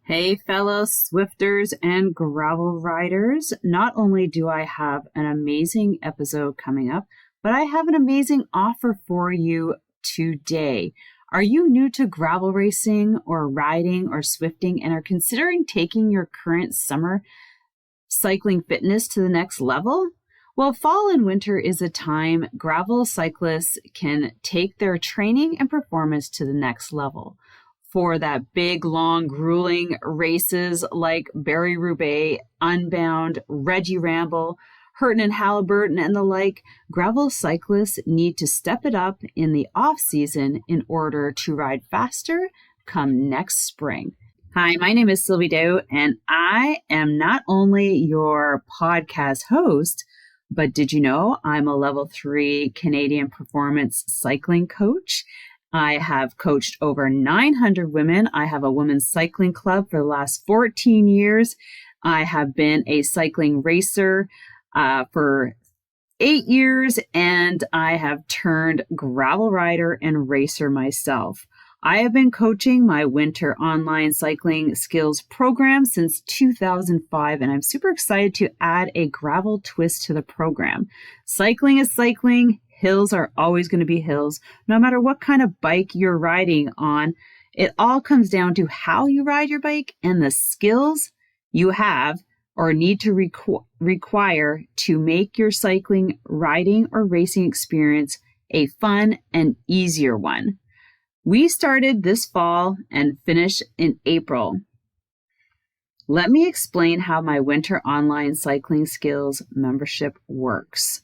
Hey, fellow Swifters and gravel riders. Not only do I have an amazing episode coming up, but I have an amazing offer for you today. Are you new to gravel racing or riding or swifting and are considering taking your current summer cycling fitness to the next level? Well, fall and winter is a time gravel cyclists can take their training and performance to the next level. For that big, long, grueling races like Barry-Roubaix, Unbound, Reggie Ramble, Hurton and Halliburton, and the like, gravel cyclists need to step it up in the off-season in order to ride faster come next spring. Hi, my name is Sylvie Dow, and I am not only your podcast host, but did you know I'm a level 3 Canadian performance cycling coach? I have coached over 900 women. I have a women's cycling club for the last 14 years. I have been a cycling racer for 8 years, and I have turned gravel rider and racer myself. I have been coaching my winter online cycling skills program since 2005, and I'm super excited to add a gravel twist to the program. Cycling is cycling. Hills are always going to be hills. No matter what kind of bike you're riding on, it all comes down to how you ride your bike and the skills you have or need to require to make your cycling, riding, or racing experience a fun and easier one. We started this fall and finished in April. Let me explain how my winter online cycling skills membership works.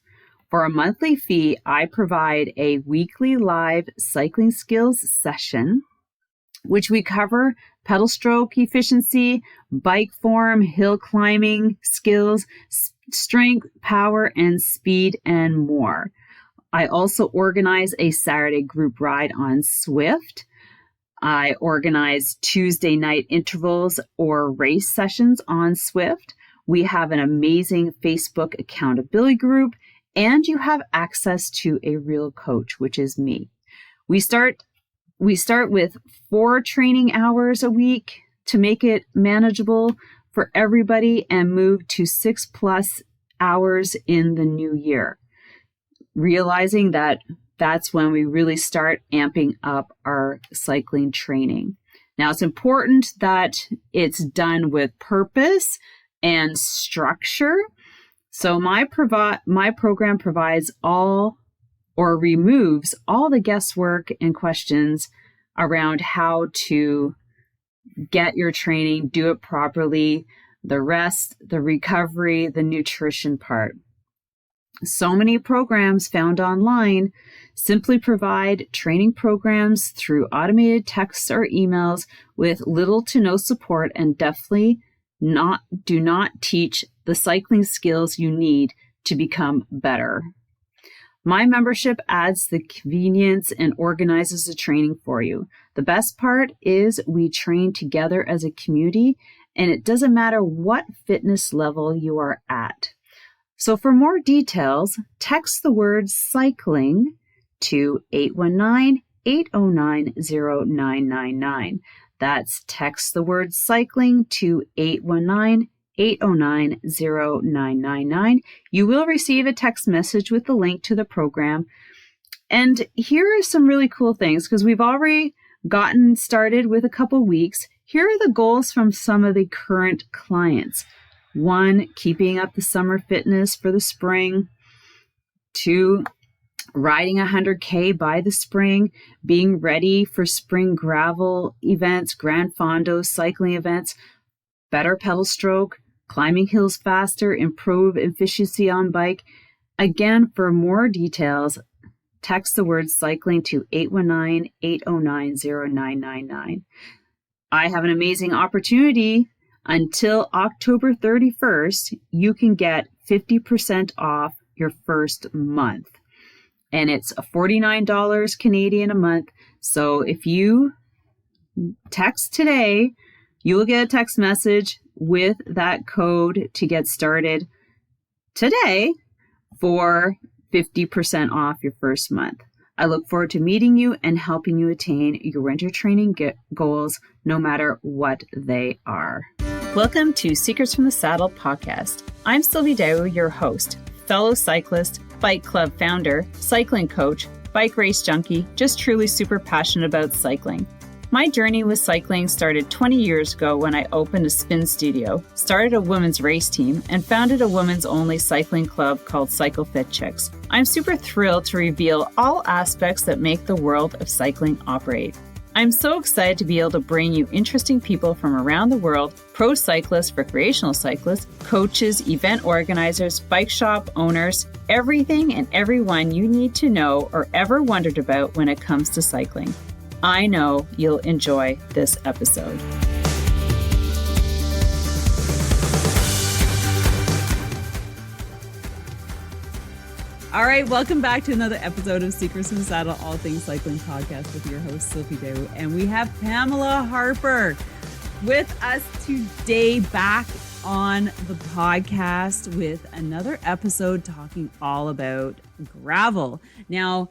For a monthly fee, I provide a weekly live cycling skills session, which we cover pedal stroke efficiency, bike form, hill climbing skills, strength, power, and speed, and more. I also organize a Saturday group ride on Swift. I organize Tuesday night intervals or race sessions on Swift. We have an amazing Facebook accountability group, and you have access to a real coach, which is me. We start with 4 training hours a week to make it manageable for everybody and move to 6+ hours in the new year, realizing that that's when we really start amping up our cycling training. Now, it's important that it's done with purpose and structure. So my program provides all or removes all the guesswork and questions around how to get your training, do it properly, the rest, the recovery, the nutrition part. So many programs found online simply provide training programs through automated texts or emails with little to no support and definitely do not teach the cycling skills you need to become better. My membership adds the convenience and organizes the training for you. The best part is we train together as a community, and it doesn't matter what fitness level you are at. So for more details, text the word cycling to 819-809-0999. That's text the word cycling to 819-809-0999. You will receive a text message with the link to the program. And here are some really cool things, because we've already gotten started with a couple weeks. Here are the goals from some of the current clients. 1, keeping up the summer fitness for the spring. 2, riding 100K by the spring, being ready for spring gravel events, Grand Fondo cycling events, better pedal stroke, climbing hills faster, improve efficiency on bike. Again, for more details, text the word cycling to 819-809-0999. I have an amazing opportunity. Until October 31st, you can get 50% off your first month. And it's $49 Canadian a month. So if you text today, you will get a text message with that code to get started today for 50% off your first month. I look forward to meeting you and helping you attain your winter training goals, no matter what they are. Welcome to Secrets from the Saddle podcast. I'm Sylvie Dow, your host, fellow cyclist, bike club founder, cycling coach, bike race junkie, just truly super passionate about cycling. My journey with cycling started 20 years ago when I opened a spin studio, started a women's race team, and founded a women's only cycling club called Cycle Fit Chicks. I'm super thrilled to reveal all aspects that make the world of cycling operate. I'm so excited to be able to bring you interesting people from around the world, pro cyclists, recreational cyclists, coaches, event organizers, bike shop owners, everything and everyone you need to know or ever wondered about when it comes to cycling. I know you'll enjoy this episode. All right, welcome back to another episode of Secrets from the Saddle, all things cycling podcast with your host, Sylvie Dow. And we have Pamela Harper with us today, back on the podcast with another episode talking all about gravel. Now,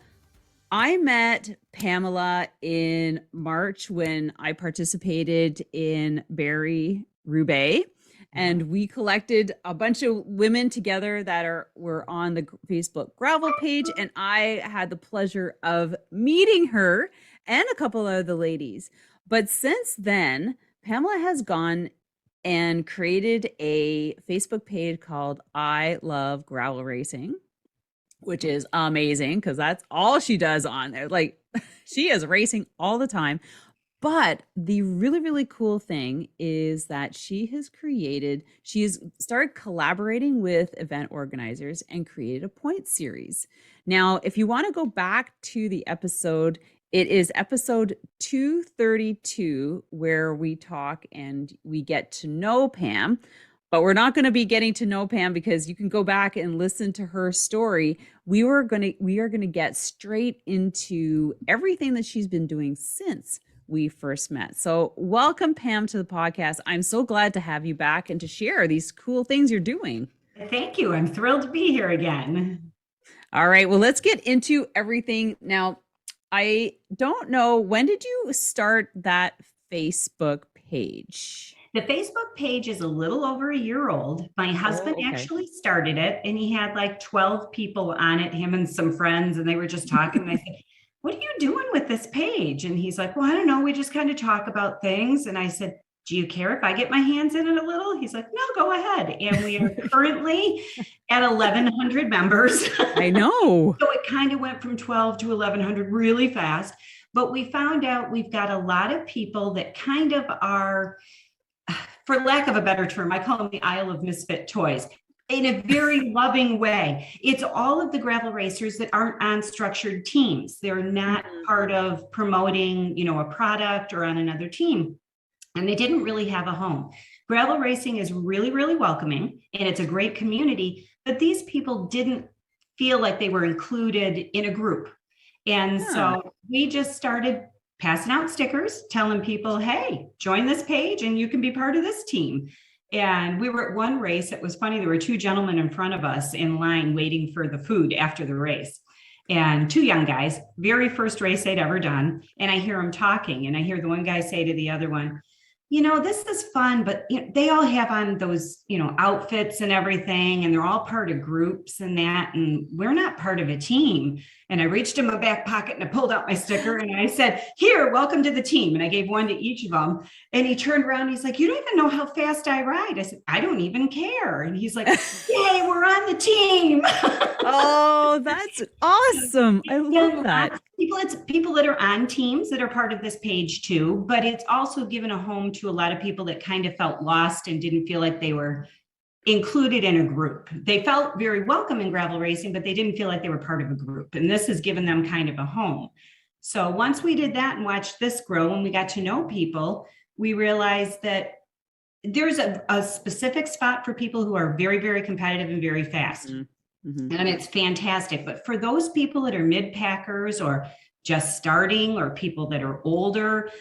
I met Pamela in March when I participated in Barrie-Roubaix, and we collected a bunch of women together that were on the Facebook gravel page, and I had the pleasure of meeting her and a couple of the ladies. But since then, Pamela has gone and created a Facebook page called I Love Gravel Racing, which is amazing because that's all she does on there. Like, she is racing all the time. But the really, really cool thing is that she has started collaborating with event organizers and created a point series. Now, if you want to go back to the episode, it is episode 232, where we talk and we get to know Pam. But we're not going to be getting to know Pam because you can go back and listen to her story. We are going to get straight into everything that she's been doing since we first met. So welcome, Pam, to the podcast. I'm so glad to have you back and to share these cool things you're doing. Thank you. I'm thrilled to be here again. All right. Well, let's get into everything. Now, I don't know, when did you start that Facebook page? The Facebook page is a little over a year old. My husband actually started it, and he had like 12 people on it, him and some friends, and they were just talking. And I said, "What are you doing with this page?" And he's like, "Well, I don't know. We just kind of talk about things." And I said, "Do you care if I get my hands in it a little?" He's like, "No, go ahead." And we are currently at 1,100 members. I know. So it kind of went from 12 to 1,100 really fast. But we found out we've got a lot of people that kind of are, for lack of a better term, I call them the Isle of Misfit Toys, in a very loving way. It's all of the gravel racers that aren't on structured teams. They're not part of promoting, a product or on another team. And they didn't really have a home. Gravel racing is really, really welcoming, and it's a great community, but these people didn't feel like they were included in a group. And so we just started passing out stickers, telling people, "Hey, join this page and you can be part of this team." And we were at one race. It was funny. There were two gentlemen in front of us in line waiting for the food after the race. And two young guys, very first race they'd ever done. And I hear them talking, and I hear the one guy say to the other one, "This is fun, but they all have on those, outfits and everything, and they're all part of groups and that, and we're not part of a team." And I reached in my back pocket and I pulled out my sticker and I said, "Here, welcome to the team." And I gave one to each of them. And he turned around and he's like, "You don't even know how fast I ride." I said, "I don't even care." And he's like, "Yay, we're on the team." Oh, that's awesome. I love that. It's people that are on teams that are part of this page too, but it's also given a home to a lot of people that kind of felt lost and didn't feel like they were included in a group. They felt very welcome in gravel racing, but they didn't feel like they were part of a group. And this has given them kind of a home. So once we did that and watched this grow and we got to know people, we realized that there's a specific spot for people who are very, very competitive and very fast. Mm-hmm. And it's fantastic. But for those people that are mid-packers or just starting, or people that are older,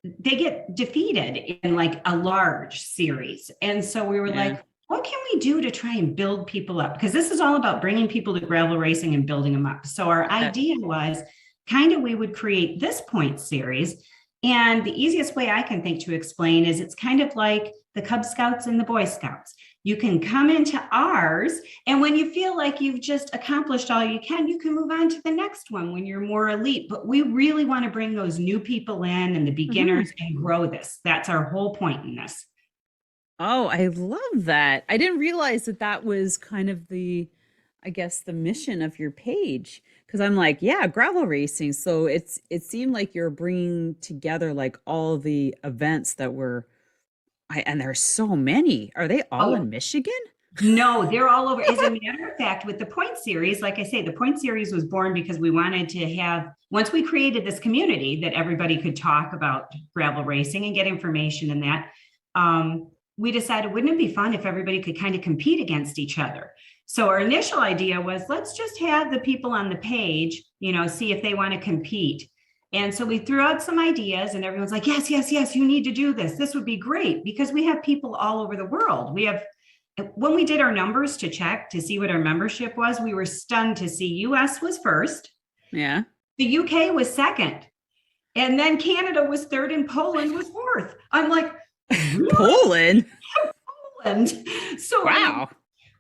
they get defeated in like a large series. And so we were like, what can we do to try and build people up? Because this is all about bringing people to gravel racing and building them up. So our Yeah. idea was kind of we would create this point series. And the easiest way I can think to explain is it's kind of like the Cub Scouts and the Boy Scouts. You can come into ours, and when you feel like you've just accomplished all you can move on to the next one when you're more elite. But we really want to bring those new people in and the beginners and grow this. That's our whole point in this. Oh, I love that. I didn't realize that that was kind of the, I guess, the mission of your page. Because I'm like, yeah, gravel racing. So it seemed like you're bringing together like all the events that were, and there's so many. Are they all Oh, in Michigan? no, they're all over. As a matter of fact, with the point series, like I say, the point series was born because we wanted to have, once we created this community that everybody could talk about gravel racing and get information in that, we decided, wouldn't it be fun if everybody could kind of compete against each other? So our initial idea was, let's just have the people on the page, see if they want to compete. And so we threw out some ideas and everyone's like, yes, yes, yes, you need to do this. This would be great because we have people all over the world. When we did our numbers to check to see what our membership was, we were stunned to see US was first. Yeah. The UK was second. And then Canada was third and Poland was fourth. I'm like, really? Poland? Poland. So Wow.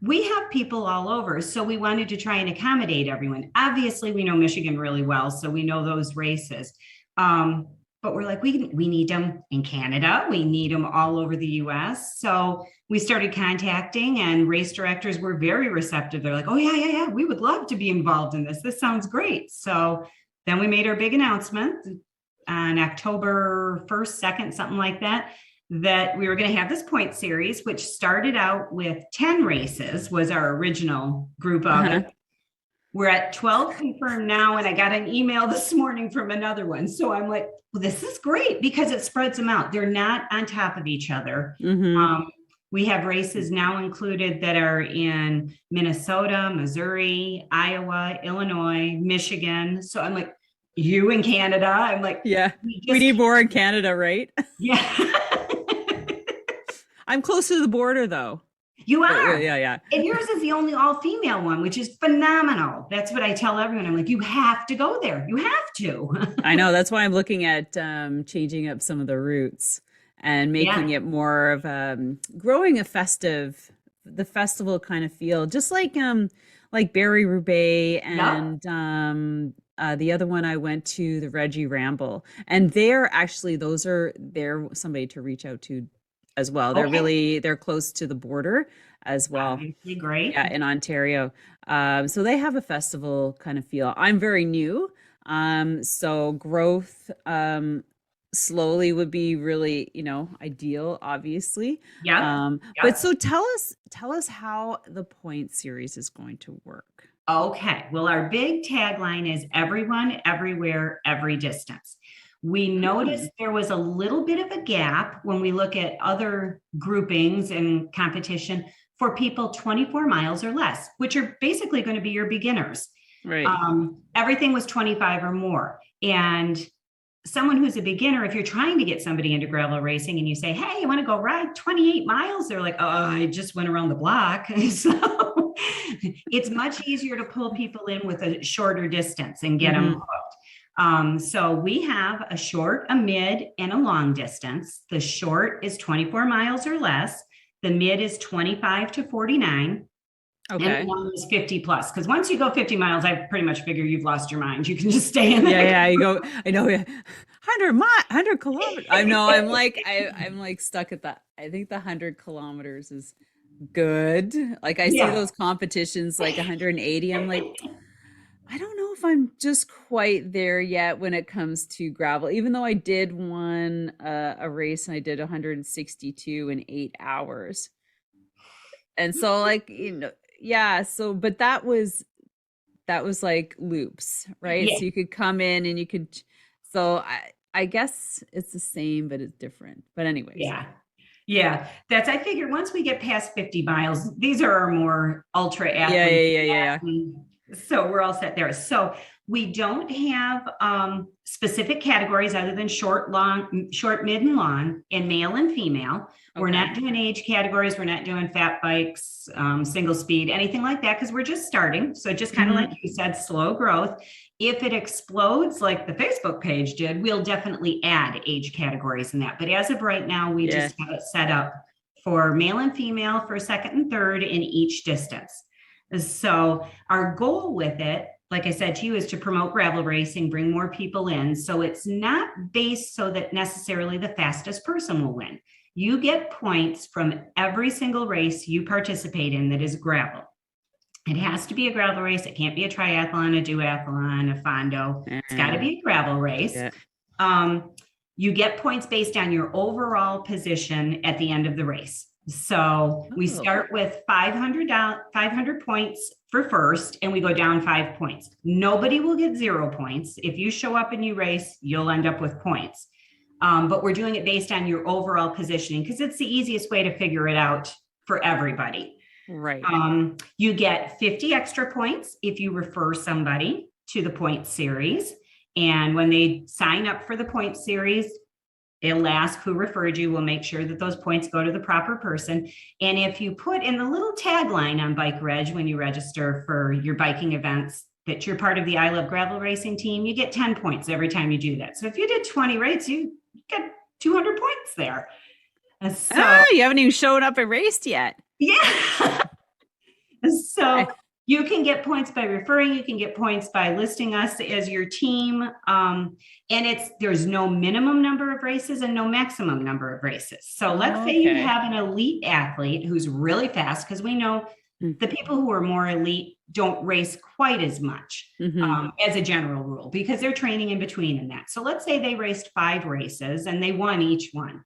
we have people all over. So we wanted to try and accommodate everyone. Obviously, we know Michigan really well. So we know those races. But we're like, we need them in Canada. We need them all over the US. So we started contacting, and race directors were very receptive. They're like, oh, yeah, yeah, yeah. We would love to be involved in this. This sounds great. So then we made our big announcement on October 1st, 2nd, something like that, that we were going to have this point series, which started out with 10 races, was our original group of it. We're at 12 confirmed now, and I got an email this morning from another one. So I'm like, well, this is great because it spreads them out. They're not on top of each other. We have races now included that are in Minnesota, Missouri, Iowa, Illinois, Michigan. So I'm like, you in Canada? I'm like, yeah, we need more in Canada, right? Yeah. I'm close to the border though. You are. Yeah. And yours is the only all-female one, which is phenomenal. That's what I tell everyone. I'm like, you have to go there. You have to. I know. That's why I'm looking at changing up some of the routes and making it more of growing the festival kind of feel, just like Barry Roubaix and the other one I went to, the Reggie Ramble, and they're somebody to reach out to as well. They're close to the border as well. Obviously, great. Yeah, in Ontario. So they have a festival kind of feel. I'm very new. So growth slowly would be really, ideal, obviously. Yeah. But so tell us how the point series is going to work. Okay. Well, our big tagline is everyone, everywhere, every distance. We noticed there was a little bit of a gap when we look at other groupings and competition for people 24 miles or less, which are basically going to be your beginners. Right. Everything was 25 or more. And someone who's a beginner, if you're trying to get somebody into gravel racing and you say, hey, you want to go ride 28 miles? They're like, oh, I just went around the block. So it's much easier to pull people in with a shorter distance and get them hooked. So we have a short, a mid, and a long distance. The short is 24 miles or less. The mid is 25 to 49. Okay. And the long is 50 plus. Because once you go 50 miles, I pretty much figure you've lost your mind. You can just stay in there. Yeah, you go. I know. 100 kilometers. I know. I'm like stuck at that. I think the 100 kilometers is good. Like I see those competitions like 180. I'm like, I don't know if I'm just quite there yet when it comes to gravel, even though I did one a race and I did 162 in 8 hours. And so but that was like loops, right? Yeah. So you could come in and you could, so I guess it's the same, but it's different. But anyways. Yeah. I figure once we get past 50 miles, these are our more ultra athletes. Yeah. So we're all set there. So we don't have specific categories other than short, long, short, mid, and long, and male and female. We're not doing age categories. We're not doing fat bikes, single speed, anything like that, because we're just starting. So just kind of like you said, slow growth. If it explodes like the Facebook page did, we'll definitely add age categories in that. But as of right now, we just have it set up for male and female for second and third in each distance. So our goal with it, like I said to you, is to promote gravel racing, bring more people in. So it's not based so that necessarily the fastest person will win. You get points from every single race you participate in that is gravel. It has to be a gravel race. It can't be a triathlon, a duathlon, a fondo. It's got to be a gravel race. You get points based on your overall position at the end of the race. So we start with 500 points for first, and we go down 5 points. Nobody will get 0 points. If you show up and you race, you'll end up with points. But we're doing it based on your overall positioning because it's the easiest way to figure it out for everybody. Right. You get 50 extra points if you refer somebody to the point series. And when they sign up for the point series, it'll ask who referred you. We'll make sure that those points go to the proper person. And if you put in the little tagline on Bike Reg when you register for your biking events that you're part of the I Love Gravel Racing team, you get 10 points every time you do that. So if you did 20 races, you get 200 points there. So, you haven't even shown up and raced yet. Yeah. So you can get points by referring, you can get points by listing us as your team. And there's no minimum number of races and no maximum number of races. So let's say you have an elite athlete who's really fast, because we know the people who are more elite don't race quite as much as a general rule because they're training in between and that. So let's say they raced 5 races and they won each one.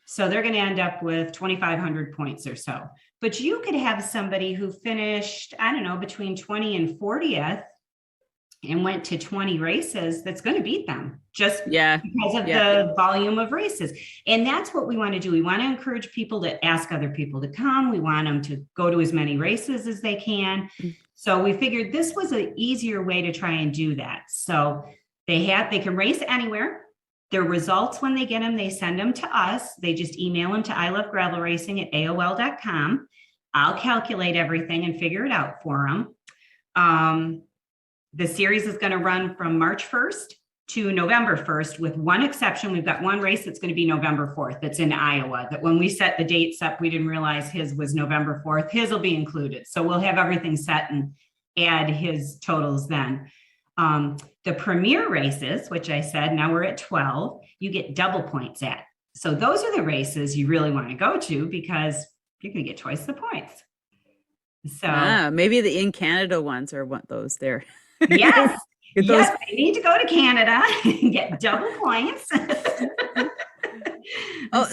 So they're going to end up with 2,500 points or so. But you could have somebody who finished, I don't know, between 20 and 40th and went to 20 races that's going to beat them just because of the volume of races. And that's what we want to do. We want to encourage people to ask other people to come. We want them to go to as many races as they can. So we figured this was an easier way to try and do that. So they can race anywhere. Their results, when they get them, they send them to us. They just email them to ilovegravelracing@aol.com. I'll calculate everything and figure it out for them. The series is going to run from March 1st to November 1st, with one exception. We've got one race that's going to be November 4th. That's in Iowa. That when we set the dates up, we didn't realize his was November 4th. His will be included. So we'll have everything set and add his totals then. The premier races, which I said, now we're at 12, you get double points at. So those are the races you really want to go to because you're going to get twice the points. So maybe the in Canada ones are what those there. Yes. Yes, they need to go to Canada and get double points.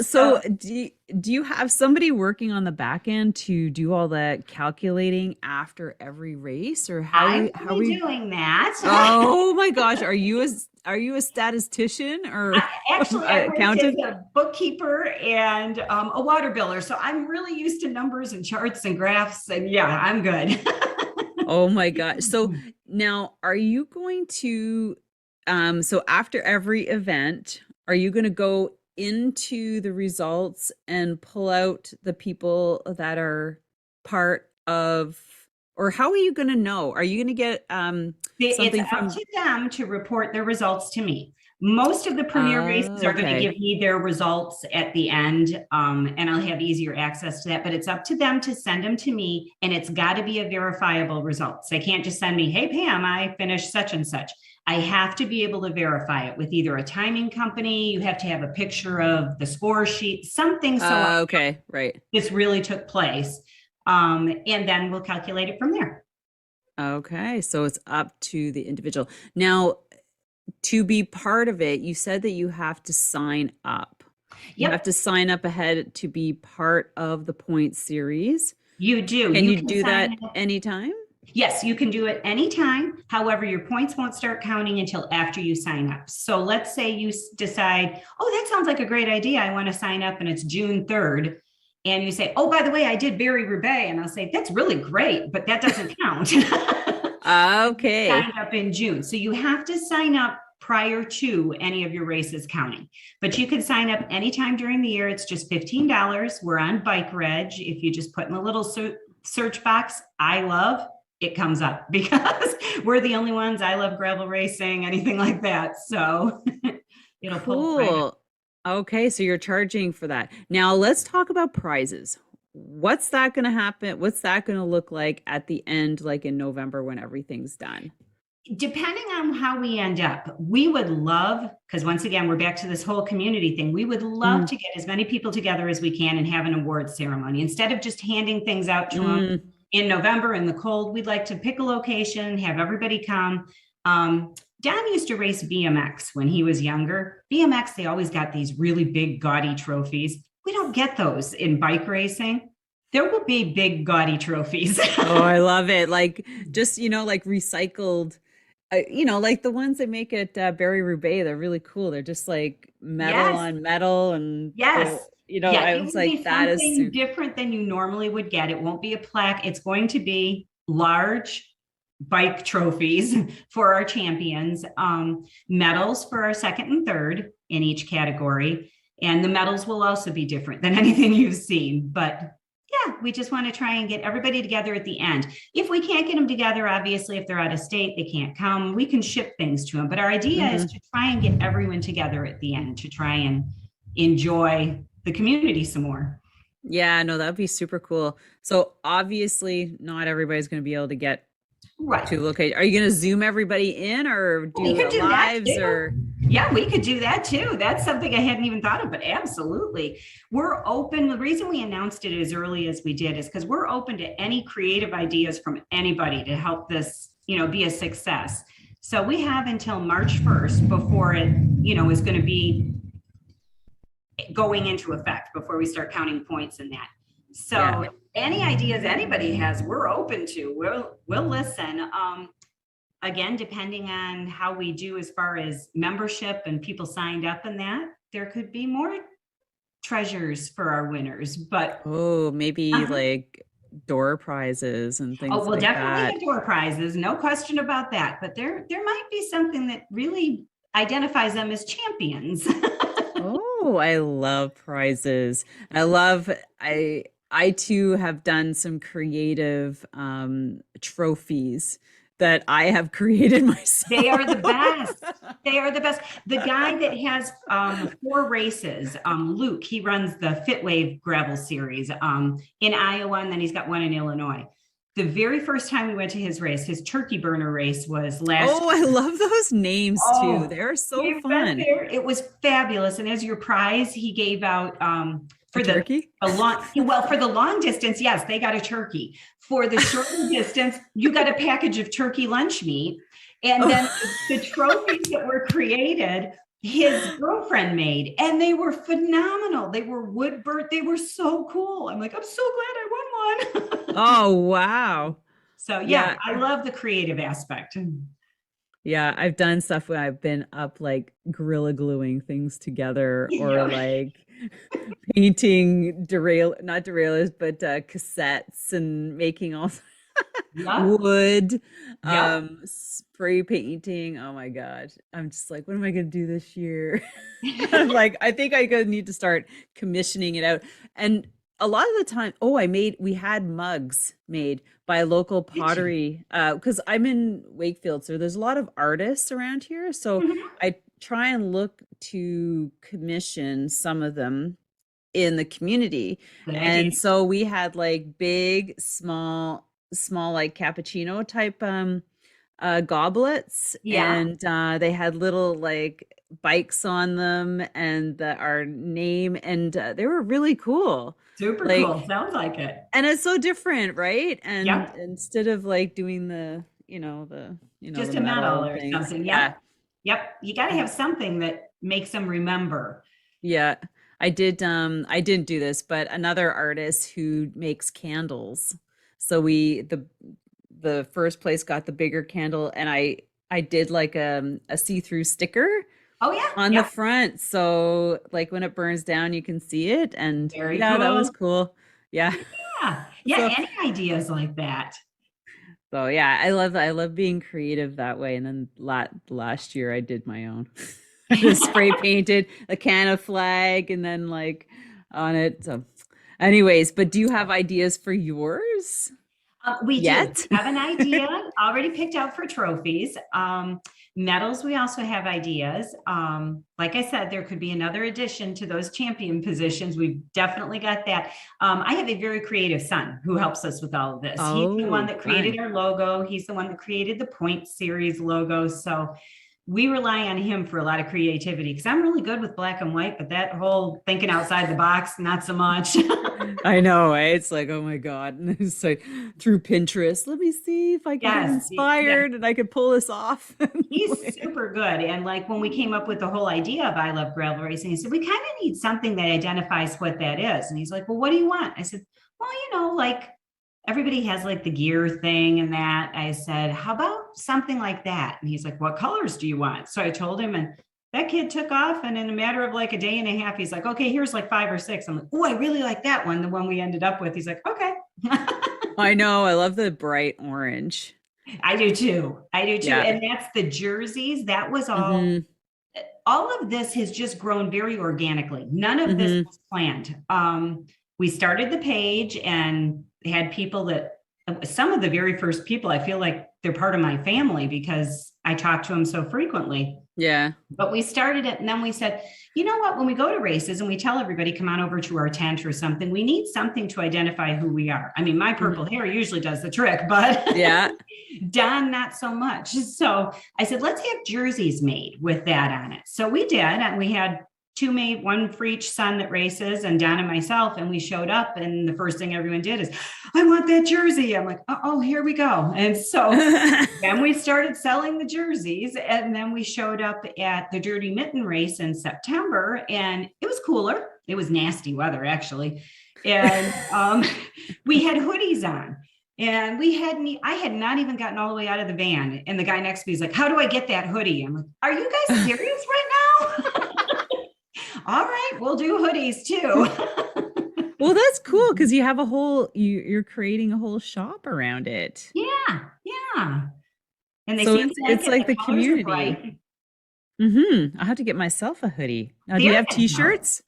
So do you have somebody working on the back end to do all the calculating after every race, or how are we doing that? Oh my gosh, are you a statistician or actually accountant? A bookkeeper and a water biller. So I'm really used to numbers and charts and graphs, and yeah, I'm good. Oh my gosh. So now are you going to so after every event, are you going to go into the results and pull out the people that are part of, or how are you going to know? Are you going to get something it's up to them to report their results to me. Most of the premier races are going to give me their results at the end, and I'll have easier access to that, but it's up to them to send them to me, and it's got to be a verifiable results. They can't just send me, hey, Pam, I finished such and such. I have to be able to verify it with either a timing company. You have to have a picture of the score sheet, something. So right. This really took place. And then we'll calculate it from there. Okay. So it's up to the individual. Now, to be part of it, you said that you have to sign up. You have to sign up ahead to be part of the point series. You do. Can you do that anytime? Yes, you can do it anytime. However, your points won't start counting until after you sign up. So let's say you decide, oh, that sounds like a great idea. I want to sign up and it's June 3rd. And you say, oh, by the way, I did Barry Roubaix. And I'll say, that's really great, but that doesn't count. Okay. Signed up in June. So you have to sign up prior to any of your races counting. But you can sign up anytime during the year. It's just $15. We're on Bike Reg. If you just put in the little search box, I love, it comes up because we're the only ones. I love gravel racing, anything like that. So it'll pull right up. Cool. Okay, so you're charging for that. Now let's talk about prizes. What's that going to happen? What's that going to look like at the end, like in November when everything's done? Depending on how we end up, we would love, because once again, we're back to this whole community thing. We would love Mm, to get as many people together as we can and have an award ceremony. Instead of just handing things out to them mm. in November in the cold, we'd like to pick a location, have everybody come. Don used to race BMX when he was younger. BMX, they always got these really big, gaudy trophies. We don't get those in bike racing. There will be big, gaudy trophies. Oh, I love it. Like just, like recycled, like the ones they make at Barry Roubaix, they're really cool. They're just like metal Yes. on metal and Yes. Yeah, I it was will be like, that is something super. different than you normally would get. It won't be a plaque. It's going to be large bike trophies for our champions, medals for our second and third in each category. And the medals will also be different than anything you've seen. But yeah, we just want to try and get everybody together at the end. If we can't get them together, obviously, if they're out of state, they can't come, we can ship things to them. But our idea is Mhm. to try and get everyone together at the end to try and enjoy the community some more. Yeah, no, that'd be super cool. So obviously not everybody's going to be able to get Right. to locate. Are you going to Zoom everybody in or We do could a do that lives too. or? Yeah, we could do that too. That's something I hadn't even thought of, but absolutely. We're open. The reason we announced it as early as we did is because we're open to any creative ideas from anybody to help this, be a success. So we have until March 1st before it, is going to be going into effect before we start counting points in that. Yeah. So any ideas anybody has, we're open to. We'll listen. Again, depending on how we do as far as membership and people signed up and that, there could be more treasures for our winners. But Oh, maybe uh-huh. like door prizes and Oh, things we'll like definitely that. have door prizes, no question about that. But there might be something that really identifies them as champions. Oh, I love prizes. I love I too have done some creative trophies that I have created They myself. are the best. They are the best. The guy that has 4 races, Luke, he runs the Fitwave gravel series in Iowa, and then he's got one in Illinois. The very first time we went to his race, his turkey burner race was last Oh, I year. love those names too. Oh, They're so we went fun. there. It was fabulous. And as your prize, he gave out A for turkey? for the long distance, yes, they got a turkey. For the shorter distance, you got a package of turkey lunch meat. And then Oh. the trophies that were created, his girlfriend made, and they were phenomenal. They were wood burnt. They were so cool. I'm like, I'm so glad I won one. Oh, wow. So yeah, Yeah. I love the creative aspect. Yeah, I've done stuff when I've been up like gorilla gluing things together or Yeah. like painting not derailleurs, but cassettes and making all Yep. wood, Yep. spray painting. Oh my God. I'm just like, what am I gonna do this year? I'm like, I think I gonna need to start commissioning it out. And a lot of the time, we had mugs made by a local Did you? pottery, because I'm in Wakefield, so there's a lot of artists around here. So Mhm. I try and look to commission some of them in the community. Good idea. And so we had like big, small like cappuccino type goblets, Yeah. and they had little like bikes on them and our name, and they were really cool. Super Like, cool. Sounds like it. and it's so different, right? And Yep. instead of like doing the Just a metal medal and or things. something. Yeah. Yep. Yep. You got to have something that makes them remember. Yeah. I didn't do this, but another artist who makes candles. So the first place got the bigger candle, and I did like a see-through sticker Oh, yeah. on the Yep. front. So like when it burns down, you can see it. And Very yeah, that was cool. cool. Yeah. Yeah. Yeah. So Any ideas like that? So yeah, I love being creative that way. And then last year I did my own. I just spray painted a can of flag and then like on it. So anyways, but do you have ideas for yours We do. yet? We have an idea already picked out for trophies. Medals, we also have ideas. Like I said, there could be another addition to those champion positions. We've definitely got that. I have a very creative son who helps us with all of this. He's the one Oh, that created fun. our logo. He's the one that created the Point Series logo. So we rely on him for a lot of creativity because I'm really good with black and white, but that whole thinking outside the box, not so much. I know, eh? It's like, oh my God. And it's like through Pinterest, let me see if I can get Yes, yeah. inspired and I could pull this off. He's super good. And like when we came up with the whole idea of I Love Gravel Racing, he said, we kind of need something that identifies what that is. And he's like, well, what do you want? I said, well, like everybody has like the gear thing and that. I said, how about something like that? And he's like, what colors do you want? So I told him, and that kid took off. And in a matter of like a day and a half, he's like, okay, here's like 5 or 6. I'm like, oh, I really like that one. The one we ended up with. He's like, okay. I know. I love the bright orange. I do too. I do too. Yeah. And that's the jerseys. That was Hmm. all of this has just grown very organically. None of this Hmm. was planned. We started the page and had people that some of the very first people, I feel like they're part of my family because I talk to them so frequently. Yeah. But we started it and then we said, you know what, when we go to races and we tell everybody, come on over to our tent or something, we need something to identify who we are. I mean, my purple hair usually does the trick, but Yeah. Don, not so much. So I said, let's have jerseys made with that on it. So we did. And we had 2 made, 1 for each son that races, and Don and myself. And we showed up. And the first thing everyone did is, I want that jersey. I'm like, oh, here we go. And so then we started selling the jerseys. And then we showed up at the Dirty Mitten race in September. And it was cooler. It was nasty weather, actually. And we had hoodies on. And I had not even gotten all the way out of the van. And the guy next to me is like, how do I get that hoodie? I'm like, are you guys serious right now? All right, we'll do hoodies too. Well, that's cool because you have you're creating a whole shop around it. Yeah, yeah. And they So seem to it's like the colors are community. bright. I'll have to get myself a hoodie. Now, do you There have you go. t-shirts?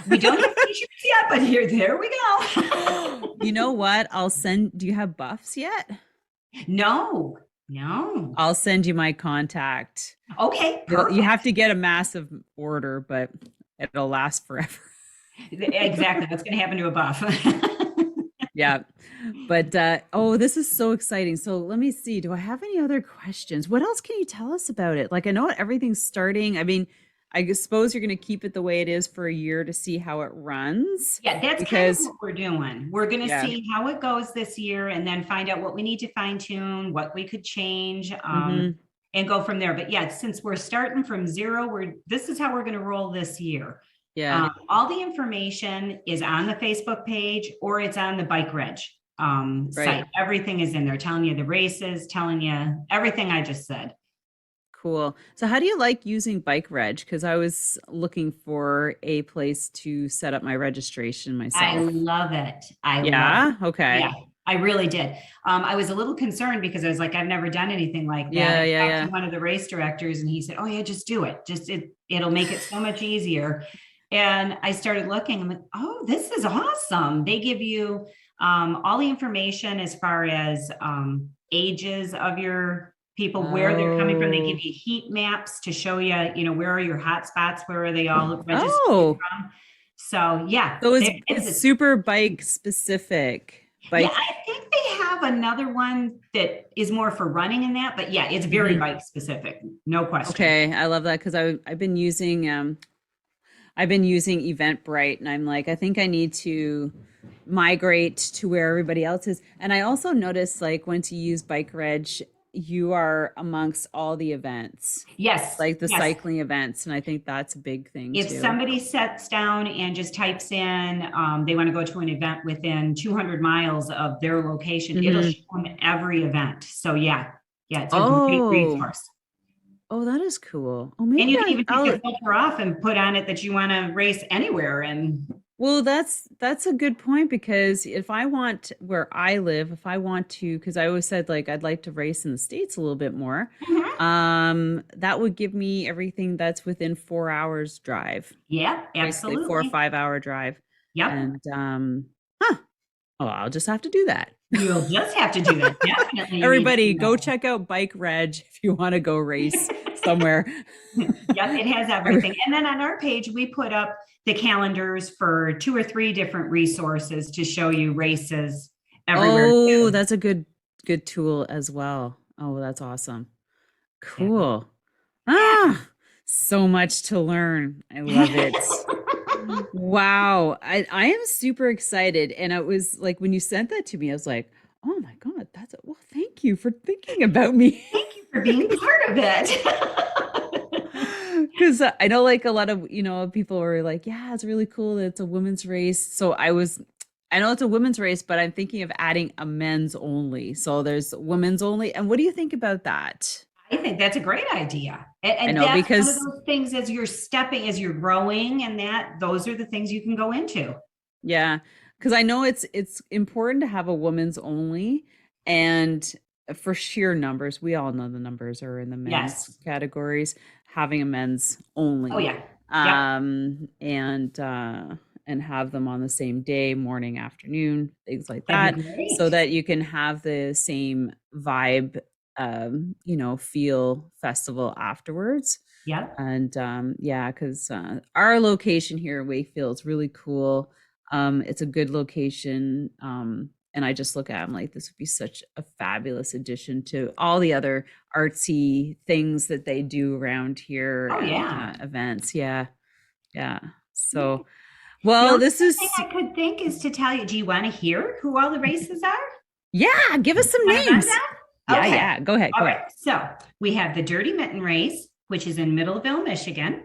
We don't have t-shirts yet, but there we go. You know what? Do you have buffs yet? No. I'll send you my contact. Okay, You perfect. have to get a massive order, but it'll last forever. Exactly. What's going to happen to a buff? Yeah. But this is so exciting. So let me see. Do I have any other questions? What else can you tell us about it? Like I know everything's starting. I mean, I suppose you're going to keep it the way it is for a year to see how it runs. Yeah, that's kind of what we're doing. We're going to see how it goes this year and then find out what we need to fine tune, what we could change, and go from there. But yeah, since we're starting from zero, this is how we're going to roll this year. Yeah. All the information is on the Facebook page or it's on the Bike Reg site. Everything is in there, telling you the races, telling you everything I just said. Cool. So how do you like using Bike Reg? Because I was looking for a place to set up my registration myself. I love it. Okay. Yeah, I really did. I was a little concerned because I was like, I've never done anything like that. I talked to one of the race directors and he said, oh yeah, just do it. It'll make it so much easier. And I started looking, I'm like, oh, this is awesome. They give you all the information as far as ages of your people, where they're coming from. They give you heat maps to show you, where are your hot spots? Where are they all registered from? So yeah. So it's super bike specific. Yeah, I think they have another one that is more for running in that, but yeah, it's very bike specific. No question. Okay. I love that because I've been using Eventbrite and I'm like, I think I need to migrate to where everybody else is. And I also noticed like once you use Bike Reg, you are amongst all the events. Yes. Like the cycling events. And I think that's a big thing if somebody sits down and just types in, they want to go to an event within 200 miles of their location, it'll show them every event. So yeah, it's a great resource. Oh, that is cool. Oh, maybe and you can even take the filter off and put on it that you want to race anywhere. And Well, that's a good point because if I want where I live, if I want to, because I always said like I'd like to race in the States a little bit more, Mhm. that would give me everything that's within 4 hours drive, Yep, basically 4 or 5 hour drive. Yep. And huh, oh, I'll just have to do that. You'll just have to do that. Definitely, you need to Everybody, do go check out Bike Reg if you want to go race that. somewhere. Yep, it has everything. And then on our page, we put up the calendars for 2 or 3 different resources to show you races everywhere Oh, too. that's a good tool as well. Oh, that's awesome. Yeah. Cool. Ah, so much to learn. I love it. Wow. I am super excited. And it was like when you sent that to me, I was like, oh my God, well, thank you for thinking about me. Thank you for being part of it. Because I know like a lot of, people were like, yeah, it's really cool that it's a women's race. So I know it's a women's race, but I'm thinking of adding a men's only. So there's women's only. And what do you think about that? I think that's a great idea. I And know that's one of because those things as you're stepping, as you're growing, and those are the things you can go into. yeah, because I know it's important to have a women's only, and for sheer numbers, we all know the numbers are in the men's Yes. categories, having a men's Oh, only, yeah. Yep. and have them on the same day, morning, afternoon, things like That'd that, be so great. that you can have the same vibe, feel festival afterwards. Yep. And yeah, because our location here in Wakefield is really cool. It's a good location. And I just look at them like this would be such a fabulous addition to all the other artsy things that they do around here Oh, and yeah. events. Yeah. Yeah. Okay. So, The well, only this other thing is, I could think is to tell you, do you want to hear who all the races are? yeah, give us some Want a names. rundown? Yeah. Okay. Yeah. Go ahead. All Go right. ahead. So we have the Dirty Mitten Race, which is in Middleville, Michigan.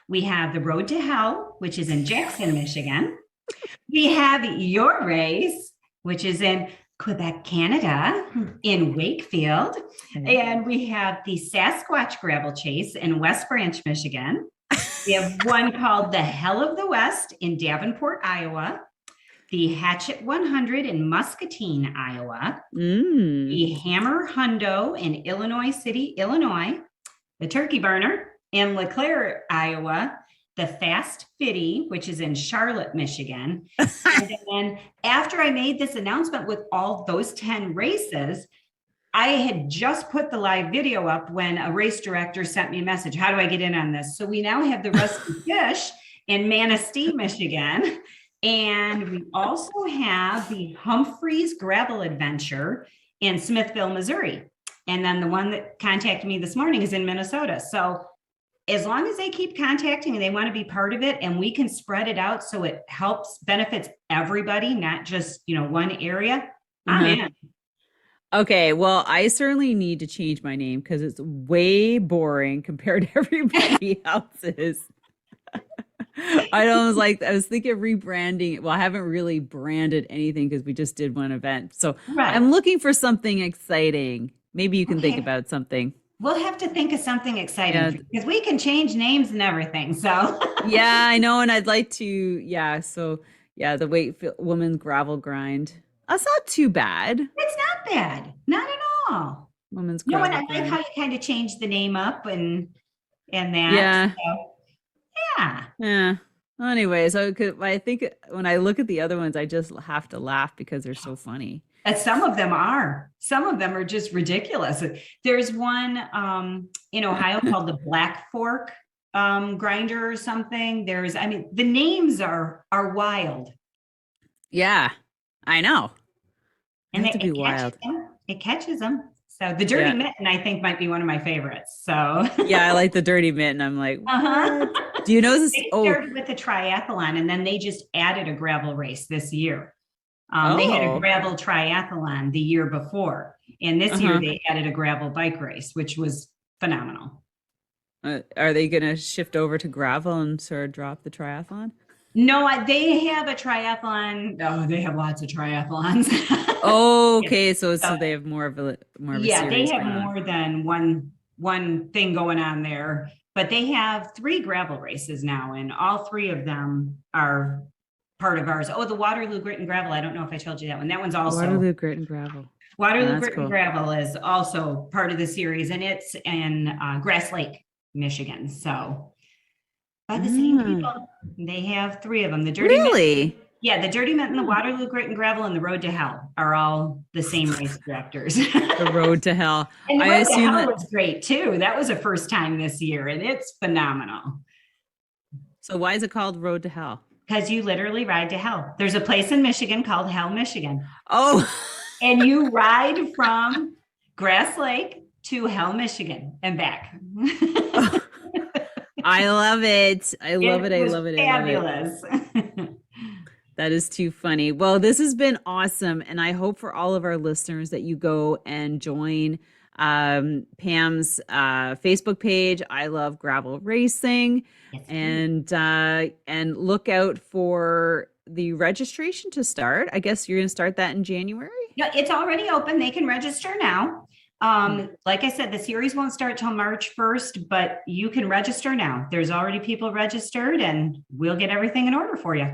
We have the Road to Hell, which is in Jackson, Michigan. We have your race, which is in Quebec, Canada, in Wakefield. And we have the Sasquatch Gravel Chase in West Branch, Michigan. We have one called the Hell of the West in Davenport, Iowa. The Hatchet 100 in Muscatine, Iowa. Mm. The Hammer Hundo in Illinois City, Illinois. The Turkey Burner in LeClaire, Iowa. The Fast Fitty, which is in Charlotte, Michigan. And then after I made this announcement with all those 10 races, I had just put the live video up when a race director sent me a message. How do I get in on this? So we now have the Rusty Fish in Manistee, Michigan. And we also have the Humphreys Gravel Adventure in Smithville, Missouri. And then the one that contacted me this morning is in Minnesota. So as long as they keep contacting and they want to be part of it and we can spread it out so it helps benefits everybody, not just, one area, I'm Uh-huh. in. Okay, well, I certainly need to change my name because it's way boring compared to everybody else's. I was thinking of rebranding. Well, I haven't really branded anything because we just did one event. So Right. I'm looking for something exciting. Maybe you can think Okay. about something. We'll have to think of something exciting Yeah, for you because we can change names and everything. So yeah, I know, and I'd like to. Yeah, so yeah, the Wakefield Woman's Gravel Grind. That's not too bad. it's not bad. Not at all. Women's No, and Gravel I like how Grind. you kind of changed the name up and that. Yeah. So yeah. Yeah. Anyway, so I think when I look at the other ones, I just have to laugh because they're so funny. And some of them are. Some of them are just ridiculous. There's one in Ohio called the Black Fork grinder or something. The names are wild. Yeah, I know. They And have to be it catches wild. them. It catches them. So the Dirty Yeah. Mitten, I think, might be one of my favorites. So Yeah, I like the dirty mitten. I'm like, what? uh-huh. Do you know this? They Oh, started with the triathlon and then they just added a gravel race this year. They had a oh. gravel triathlon the year before, and this year Uh-huh. they added a gravel bike race, which was phenomenal. Are they gonna shift over to gravel and sort of drop the triathlon? No, they have a triathlon. Oh, they have lots of triathlons. Oh, Yeah. okay. So So, they have more of a yeah, they series have going on. more than one thing going on there, but they have 3 gravel races now, and all 3 of them are part of ours. Oh, the Waterloo Grit and Gravel. I don't know if I told you that one. That one's also Waterloo Grit and Gravel. Waterloo Grit and Gravel is also part of the series, and it's in Grass Lake, Michigan. So by the same people, they have 3 of them. The Dirty Mitt, the Dirty Mitt and the Waterloo Grit and Gravel and the Road to Hell are all the same race directors. The Road to Hell. And the Road to Hell was great too. That was a first time this year, and it's phenomenal. So why is it called Road to Hell? Because you literally ride to hell. There's a place in Michigan called Hell, Michigan. Oh. And you ride from Grass Lake to Hell, Michigan and back. I love it. I love it. Fabulous. That is too funny. Well, this has been awesome. And I hope for all of our listeners that you go and join Pam's Facebook page. I love gravel racing. Yes, and look out for the registration to start. I guess you're going to start that in January. Yeah, it's already open. They can register now. Like I said, the series won't start till March 1st, but you can register now. There's already people registered, and we'll get everything in order for you.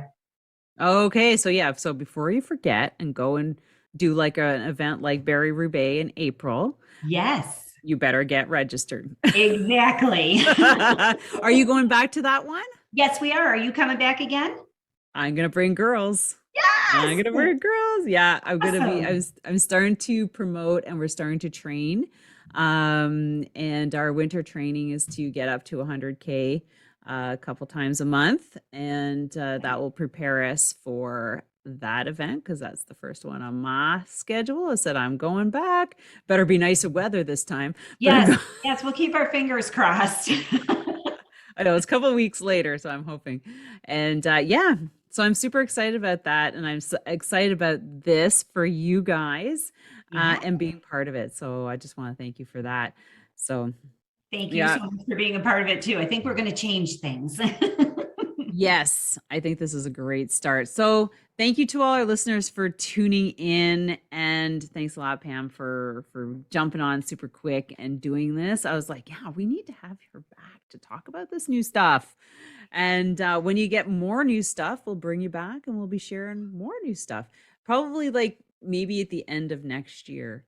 Okay. So before you forget and go and do like an event like Barry Roubaix in April. Yes. You better get registered. Exactly. Are you going back to that one? Yes, we are. Are you coming back again? I'm going to bring girls. Yes. I'm going to bring girls. Yeah. I'm starting to promote, and we're starting to train. And our winter training is to get up to 100K a couple times a month. And that will prepare us for that event, because that's the first one on my schedule. I said I'm going back. Better be nicer weather this time. Yes, we'll keep our fingers crossed. I know it's a couple of weeks later, so I'm hoping. And so I'm super excited about that, and I'm so excited about this for you guys and being part of it. So I just want to thank you for that. So thank you so much for being a part of it too. I think we're going to change things. Yes, I think this is a great start. So thank you to all our listeners for tuning in, and thanks a lot, Pam, for jumping on super quick and doing this. I was like, yeah, we need to have her back to talk about this new stuff. And when you get more new stuff, we'll bring you back, and we'll be sharing more new stuff. Probably like maybe at the end of next year.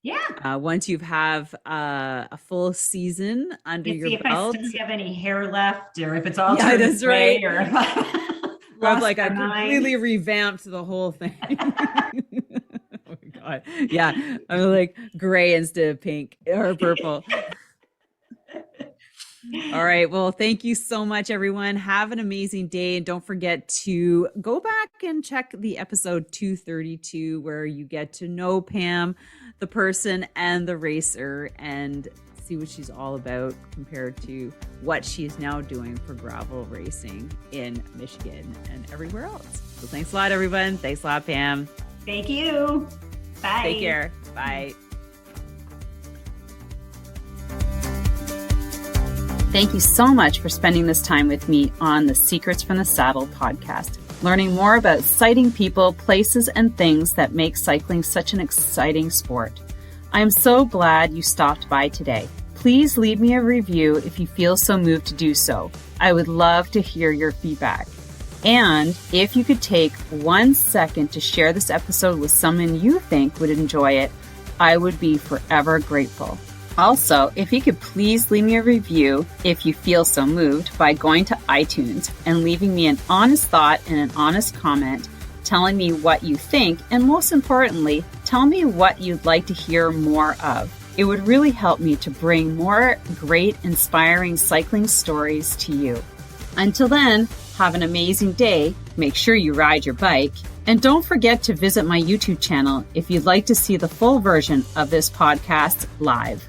Yeah. Once you have a full season under your belt. If I still have any hair left, or if it's all that's right. Or if I completely revamped the whole thing. Oh my God. Yeah. I'm like gray instead of pink or purple. All right. Well, thank you so much, everyone. Have an amazing day. And don't forget to go back and check the episode 232, where you get to know Pam, the person and the racer, and see what she's all about compared to what she's now doing for gravel racing in Michigan and everywhere else. So thanks a lot, everyone. Thanks a lot, Pam. Thank you. Bye. Take care. Bye. Thank you so much for spending this time with me on the Secrets from the Saddle podcast, learning more about exciting people, places, and things that make cycling such an exciting sport. I am so glad you stopped by today. Please leave me a review if you feel so moved to do so. I would love to hear your feedback. And if you could take 1 second to share this episode with someone you think would enjoy it, I would be forever grateful. Also, if you could please leave me a review if you feel so moved by going to iTunes and leaving me an honest thought and an honest comment, telling me what you think, and most importantly, tell me what you'd like to hear more of. It would really help me to bring more great, inspiring cycling stories to you. Until then, have an amazing day. Make sure you ride your bike. And don't forget to visit my YouTube channel if you'd like to see the full version of this podcast live.